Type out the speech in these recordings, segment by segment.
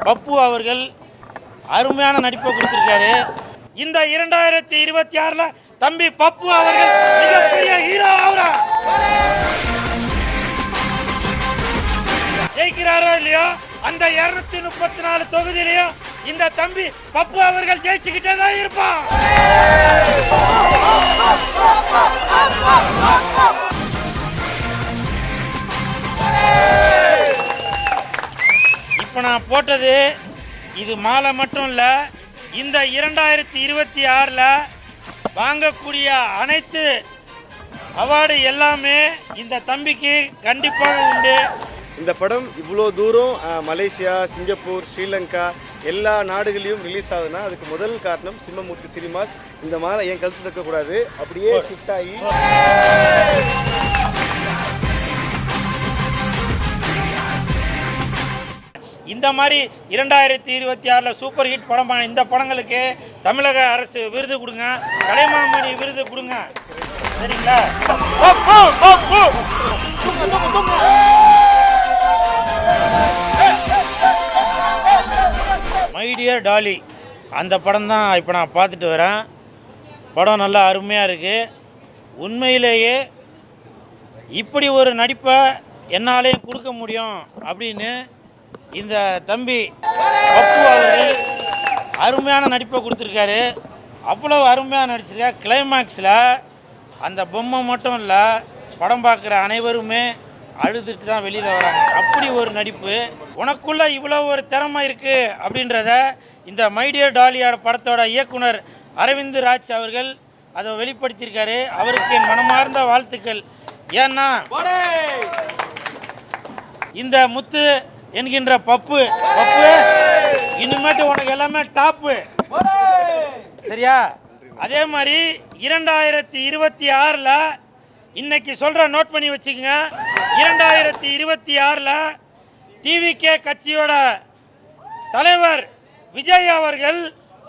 பப்பு அவர்கள் அருமையான நடிப்பை கொடுத்திருக்காரு. இந்த 2026ல தம்பி பப்பு அவர்கள் மிகப்பெரிய ஹீரோ ஆகுறா. ஜெயிக்கிறாரோ இல்லையோ அந்த 234 தொகுதியிலையும் இந்த தம்பி பப்பு அவர்கள் ஜெயிச்சுக்கிட்டே தான் இருப்பான். இப்போ நான் போட்டது இது மாலை மட்டும் இல்லை, இந்த 2026ல் வாங்கக்கூடிய அனைத்து அவார்டு எல்லாமே இந்த தம்பிக்கு கண்டிப்பாக உண்டு. இந்த படம் இவ்வளோ தூரம் மலேசியா, சிங்கப்பூர், ஸ்ரீலங்கா எல்லா நாடுகளையும் ரிலீஸ் ஆகுதுன்னா அதுக்கு முதல் காரணம் சிம்மமூர்த்தி சினிமாஸ். இந்த மாலை என் கழுத்து தக்கக்கூடாது, அப்படியே ஷிஃப்ட் ஆகி இந்த மாதிரி 2026ல் சூப்பர் ஹிட் படம் இந்த படங்களுக்கு தமிழக அரசு விருது கொடுங்க, கலைமாமணி விருது கொடுங்க, சரிங்களா? மை டியர் டாலி அந்த படம் தான் இப்போ நான் பார்த்துட்டு வரேன். படம் நல்லா அருமையாக இருக்குது. உண்மையிலேயே இப்படி ஒரு நடிப்பை என்னாலேயும் கொடுக்க முடியும் அப்படின்னு இந்த தம்பி பப்பு அவர்கள் அருமையான நடிப்பை கொடுத்துருக்காரு. அவ்வளோ அருமையாக நடிச்சிருக்காரு. கிளைமேக்ஸில் அந்த பொம்மை மட்டும் இல்லை, படம் பார்க்குற அனைவருமே அழுதுட்டு தான் வெளியில் வராங்க. அப்படி ஒரு நடிப்பு. உனக்குள்ளே இவ்வளோ ஒரு திறமை இருக்குது அப்படின்றத இந்த மை டியர் டாலியோட படத்தோட இயக்குனர் அரவிந்த் ராஜ் அவர்கள் அதை வெளிப்படுத்தியிருக்காரு. அவருக்கு என் மனமார்ந்த வாழ்த்துக்கள். ஏன்னா இந்த முத்து என்கின்ற பப்பு இனிமேட்டு உனக்கு எல்லாமே டாப்பு, சரியா? அதே மாதிரி 2026ல் இன்னைக்கு சொல்கிற நோட் பண்ணி வச்சுக்கோங்க. 2026ல் டிவிகே கட்சியோட தலைவர் விஜய் அவர்கள்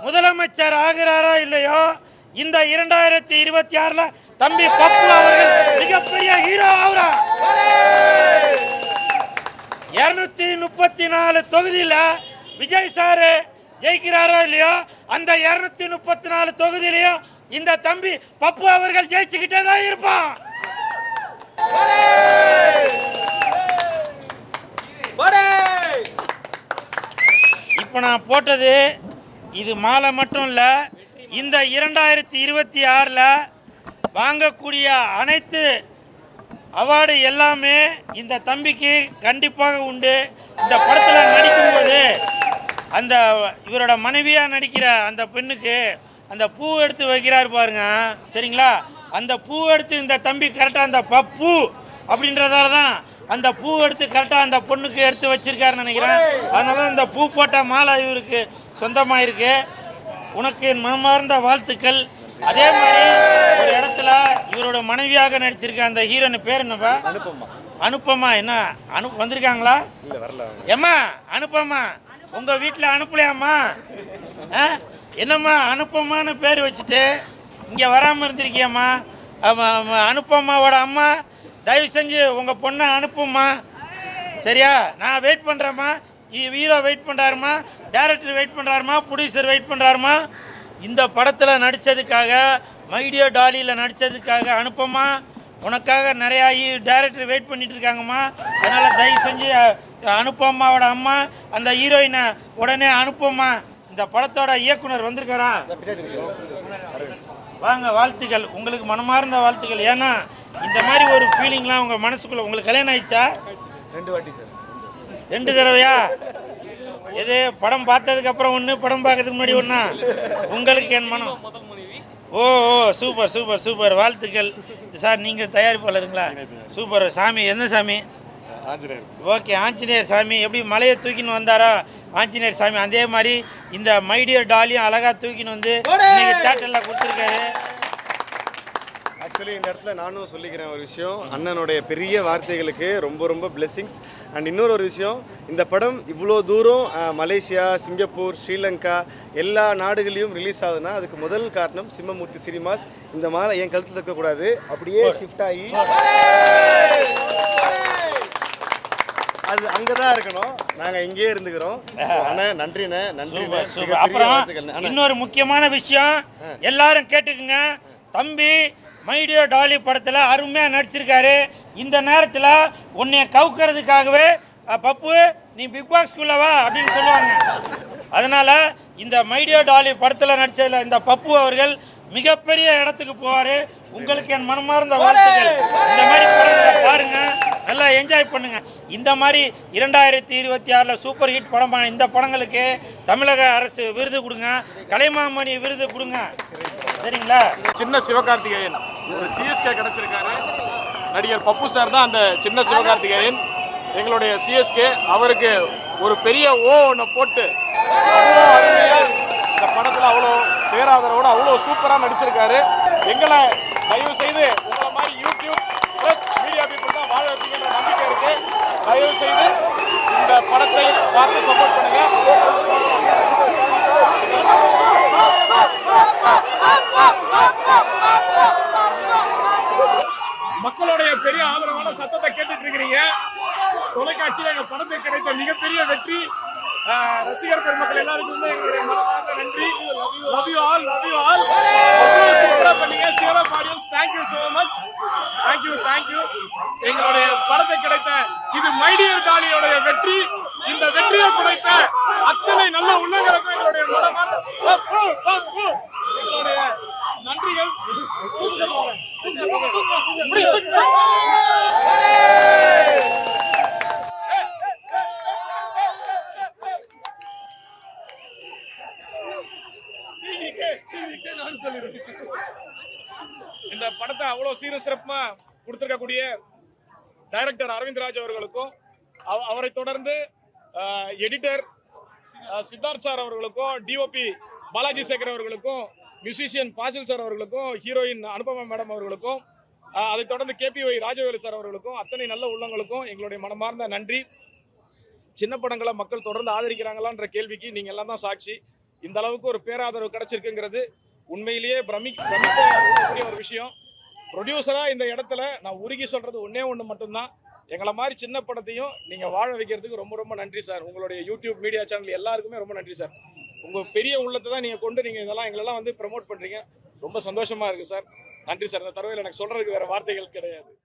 முதலமைச்சர் ஆகிறாரோ இல்லையோ இந்த 2026ல் தம்பி பப்பு அவர்கள் மிகப்பெரிய ஹீரோ ஆகுறா. 234 தொகுதியில் விஜய் சாரு ஜெயிக்கிறாரோ இல்லையோ அந்த 234 தொகுதியிலையும் இந்த தம்பி பப்பு அவர்கள் ஜெயிச்சுக்கிட்டே தான் இருப்பான். இப்போ நான் போட்டது இது மாலை மட்டும் இல்லை, இந்த 2026ல் வாங்கக்கூடிய அனைத்து அவார்டு எல்லாமே இந்த தம்பிக்கு கண்டிப்பாக உண்டு. இந்த படத்தில் நடிக்கும்போது அந்த இவரோட மனைவியாக நடிக்கிற அந்த பெண்ணுக்கு அந்த பூ எடுத்து வைக்கிறாரு பாருங்க, சரிங்களா? அந்த பூ எடுத்து இந்த தம்பி கரெக்டாக அந்த பப்பு அப்படின்றதால தான் அந்த பூ எடுத்து கரெக்டாக அந்த பொண்ணுக்கு எடுத்து வச்சிருக்காருன்னு நினைக்கிறேன். அதனால தான் இந்த பூ போட்ட மாலை இவருக்கு சொந்தமாக இருக்கு. உனக்கு என் மனமார்ந்த வாழ்த்துக்கள். அதே மாதிரி ஒரு இடத்துல இவரோட மனைவியாக நடிச்சிருக்க அந்த ஹீரோயின் பேர் என்னப்பா? அனுப்பமா. என்ன வந்திருக்காங்களா? ஏம்மா அனுப்பமா, உங்கள் வீட்டில் அனுப்பலையாம்மா? என்னம்மா அனுப்பமான்னு பேர் வச்சுட்டு இங்கே வராமல் இருந்திருக்கியம்மா? அனுப்பம்மாவோட அம்மா, தயவு செஞ்சு உங்கள் பொண்ணை அனுப்பும்மா, சரியா? நான் வெயிட் பண்ணுறேம்மா. ஹீரோ வெயிட் பண்ணுறாருமா, டைரக்டர் வெயிட் பண்ணுறாருமா, ப்ரொடியூசர் வெயிட் பண்ணுறாருமா. இந்த படத்தில் நடித்ததுக்காக, மை டியர் டாலியில் நடித்ததுக்காக அனுப்பம்மா, உனக்காக நிறையா டைரக்டர் வெயிட் பண்ணிட்டு இருக்காங்கம்மா. அதனால் தயவு செஞ்சு அனுப்பம்மாவோட அம்மா அந்த ஹீரோயினை உடனே அனுப்பம்மா. இந்த படத்தோட இயக்குனர் வந்திருக்காரா? வாங்க, வாழ்த்துக்கள். உங்களுக்கு மனமார்ந்த வாழ்த்துக்கள். ஏன்னா இந்த மாதிரி ஒரு ஃபீலிங்லாம் உங்கள் மனசுக்குள்ளே. உங்களுக்கு கல்யாணம் ஆயிடுச்சா? 2 வாட்டி சார். 2 தடவையா? எது படம் பார்த்ததுக்கப்புறம் ஒன்று, படம் பார்க்கறதுக்கு முன்னாடி ஒன்றா? உங்களுக்கு என் மனம். ஓ சூப்பர் சூப்பர் சூப்பர், வாழ்த்துக்கள் சார். நீங்கள் தயாரிப்பாளருங்களா? சூப்பர். சாமி என்ன சாமி? ஆஞ்சநேயர். ஓகே, ஆஞ்சநேயர் சாமி. எப்படி மலையை தூக்கின்னு வந்தாரா ஆஞ்சநேயர் சாமி, அதே மாதிரி இந்த மை டியர் டாலியும் அழகாக தூக்கின்னு வந்து இன்னைக்கு தேட்டரில் கொடுத்துருக்காரு. ஆக்சுவலி இந்த இடத்துல நானும் சொல்லிக்கிறேன் ஒரு விஷயம். அண்ணனுடைய பெரிய வார்த்தைகளுக்கு ரொம்ப ரொம்ப பிளெஸிங்ஸ். அண்ட் இன்னொரு ஒரு விஷயம், இந்த படம் இவ்வளோ தூரம் மலேசியா, சிங்கப்பூர், ஸ்ரீலங்கா எல்லா நாடுகளையும் ரிலீஸ் ஆகுதுன்னா அதுக்கு முதல் காரணம் சிம்மமூர்த்தி சினிமாஸ். இந்த மாலை என் கழுத்தில் இருக்கக்கூடாது, அப்படியே ஷிஃப்ட் ஆகி அது அங்கதான் இருக்கணும், நாங்க இங்கேயே இருந்துக்கிறோம். அண்ணா நன்றிண்ணே, நன்றிண்ணே. அப்புறம் இன்னொரு முக்கியமான விஷயம் எல்லாரும் கேட்டுக்குங்க. தம்பி மைடியோ டாலி படத்தில் அருமையாக நடிச்சிருக்காரு. இந்த நேரத்தில் உன்னைய கவுக்கிறதுக்காகவே பப்பு நீ பிக் பாஸ்குள்ளே வா அப்படின்னு சொல்லுவாங்க. அதனால் இந்த மைடியோ டாலி படத்தில் நடித்ததில் இந்த பப்பு அவர்கள் மிகப்பெரிய இடத்துக்கு போவார். உங்களுக்கு என் மனமார்ந்த வாழ்த்துக்கள். இந்த மாதிரி படங்களை பாருங்கள், நல்லா என்ஜாய் பண்ணுங்கள். இந்த மாதிரி 2026 சூப்பர் ஹிட் படமான இந்த படங்களுக்கு தமிழக அரசு விருது கொடுங்க, கலைமாமணி விருது கொடுங்க. சரிங்களா? சின்ன சிவகார்த்திகேயன் ஒரு சிஎஸ்கே கிடைச்சிருக்காரு. நடிகர் பப்பு சார் தான் அந்த சின்ன சிவகார்த்திகேயன், எங்களுடைய சிஎஸ்கே. அவருக்கு ஒரு பெரிய ஒன்று போட்டு அவ்வளோ அருமையாக இந்த படத்தில் அவ்வளோ பேராதரவோடு அவ்வளோ சூப்பராக நடிச்சிருக்காரு. எங்களை தயவு செய்து உங்களை மாதிரி யூடியூப் ப்ளஸ் மீடியா பீப்புள் தான் வாழ வைப்பீங்கன்ற நம்பிக்கை இருக்கு. தயவு செய்து இந்த படத்தை பார்த்து சப்போர்ட் பண்ணுங்க. மக்களுடைய பெரிய ஆதரவான சத்தத்தை கேட்டுட்டு இருக்கிறீங்க. தொலைக்காட்சியில் எங்க படத்துக்கு கிடைத்த மிகப்பெரிய வெற்றி. ரசிகர் பெருமக்கள் எல்லாருக்குமே எங்களுடைய மனமார்ந்த நன்றி. Love you all, love you all. சூப்பரா பண்ணீங்க. Siva audience, thank you so much. Thank you, thank you. எங்களுடைய படத்துக்கு கிடைத்த இது மைடியர் டாலியோடைய வெற்றி. இந்த வெற்றியை கிடைத்த அத்தனை நல்ல உள்ளங்களுக்கும் எங்களுடைய மனமார்ந்த எங்களுடைய நன்றிகள். இந்த படத்தை அவ்வளவு சீர சிறப்பா கொடுத்திருக்கக்கூடிய டைரக்டர் அரவிந்த் ராஜ் அவர்களுக்கும், அவரை தொடர்ந்து எடிட்டர் சித்தார்த் சார் அவர்களுக்கும், டிஓபி பாலாஜி சேகர் அவர்களுக்கும், மியூசிஷியன் ஃபாசில் சார் அவர்களுக்கும், ஹீரோயின் அனுபமா மேடம் அவர்களுக்கும், அதை தொடர்ந்து கேபிஒய் ராஜவேலு சார் அவர்களுக்கும், அத்தனை நல்ல உள்ளங்களுக்கும் எங்களுடைய மனமார்ந்த நன்றி. சின்ன படங்களை மக்கள் தொடர்ந்து ஆதரிக்கிறாங்களான்ற கேள்விக்கு நீங்க எல்லாம் தான் சாட்சி. இந்த அளவுக்கு ஒரு பேராதரவு கிடைச்சிருக்குங்கிறது உண்மையிலேயே பிரமிக்கக்கூடிய ஒரு விஷயம். ப்ரொடியூசராக இந்த இடத்துல நான் உருகி சொல்றது ஒன்னே ஒன்று மட்டும்தான், எங்களை மாதிரி சின்ன படத்தையும் நீங்கள் வாழ வைக்கிறதுக்கு ரொம்ப ரொம்ப நன்றி சார். உங்களுடைய யூடியூப் மீடியா சேனல் எல்லாருக்குமே ரொம்ப நன்றி சார். உங்கள் பெரிய உள்ளத்தை தான் நீங்கள் கொண்டு நீங்கள் இதெல்லாம் எங்களெல்லாம் வந்து ப்ரமோட் பண்ணுறீங்க. ரொம்ப சந்தோஷமாக இருக்குது சார். நன்றி சார். இந்த தடவையில் எனக்கு சொல்கிறதுக்கு வேறு வார்த்தைகள் கிடையாது.